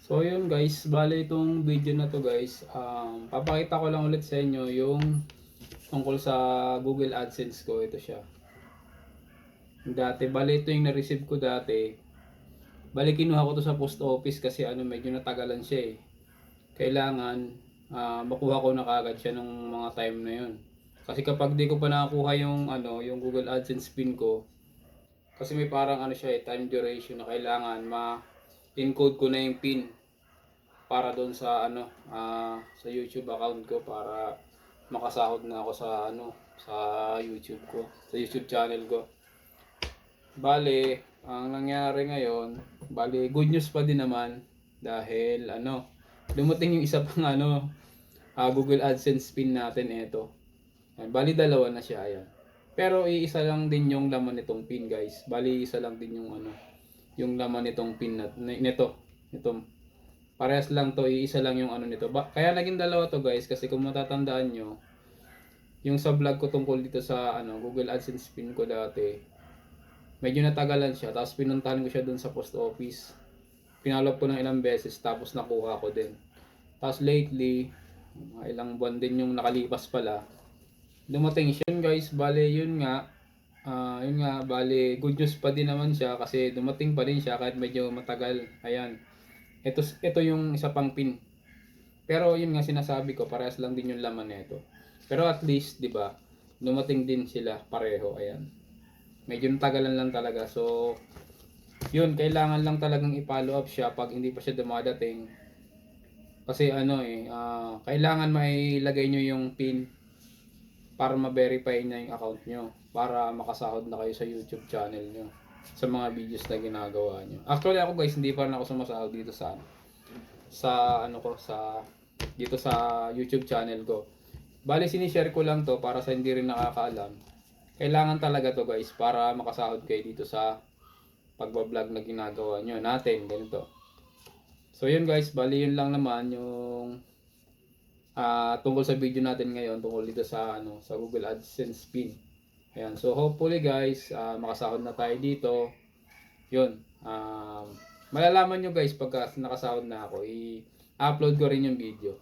So yun guys, bale itong video na to guys, papakita ko lang ulit sa inyo yung tungkol sa Google AdSense ko. Ito siya. Dati, bale ito yung na-receive ko dati. Bale kinuha ko to sa post office kasi medyo natagalan siya eh. Kailangan makuha ko na kagad siya nung mga time na yun. Kasi kapag di ko pa nakakuha yung Google AdSense pin ko, kasi may parang siya eh, time duration na kailangan ma-encode ko na yung pin para doon sa sa YouTube account ko para makasahod na ako sa sa YouTube ko, sa YouTube channel ko. Bale, ang nangyari ngayon, bale good news pa din naman dahil dumating yung isa pang Google AdSense pin natin ito. Bali dalawa na siya ayan. Pero iisa lang din yung laman nitong pin, guys. Bali isa lang din yung yung laman nitong pin nito. Parehas lang to, iisa lang yung nito. Kaya naging dalawa to guys kasi kung matatandaan nyo, yung sa vlog ko tungkol dito sa Google AdSense pin ko dati, medyo natagalan siya. Tapos pinuntahan ko siya dun sa post office. Pinalop ko ng ilang beses tapos nakuha ko din. Tapos lately, ilang buwan din yung nakalipas pala, dumating siya. Yun guys, bale yun nga. Yun nga, bale good news pa din naman siya kasi dumating pa din siya kahit medyo matagal. Ayan. Ito yung isa pang pin. Pero yun nga sinasabi ko, parehas lang din yung laman nito. Pero at least, 'di ba? Dumating din sila pareho, ayan. Medyo natagalan lang talaga. So, yun, kailangan lang talagang i-follow up siya pag hindi pa siya dumadating. Kasi kailangan mailagay nyo yung pin para ma-verify niya yung account nyo para makasahod na kayo sa YouTube channel nyo sa mga videos na ginagawa nyo. Actually ako guys, hindi pa rin ako sumasahod dito sa dito sa YouTube channel ko. Bali sinishare ko lang to para sa hindi rin nakakaalam. Kailangan talaga to guys para makasahod kayo dito sa pagbablog na ginagawa nyo natin ganito. So yun guys, bali yun lang naman yung tungkol sa video natin ngayon tungkol dito sa sa Google AdSense pin. Ayan, so hopefully guys, makasahod na tayo dito. Yun. Malalaman nyo guys pagka nakasahod na ako, i-upload ko rin yung video.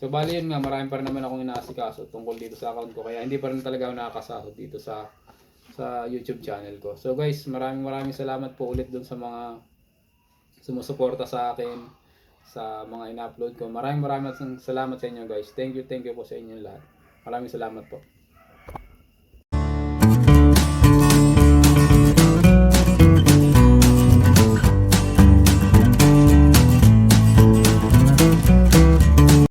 So bali yun nga, marami pa rin naman akong inaasikaso tungkol dito sa account ko. Kaya hindi pa rin talaga ako nakakasahod dito sa YouTube channel ko. So guys, maraming salamat po ulit dun sa mga sumusuporta sa akin sa mga ina-upload ko. Maraming salamat sa inyo guys. Thank you po sa inyo lahat. Maraming salamat po.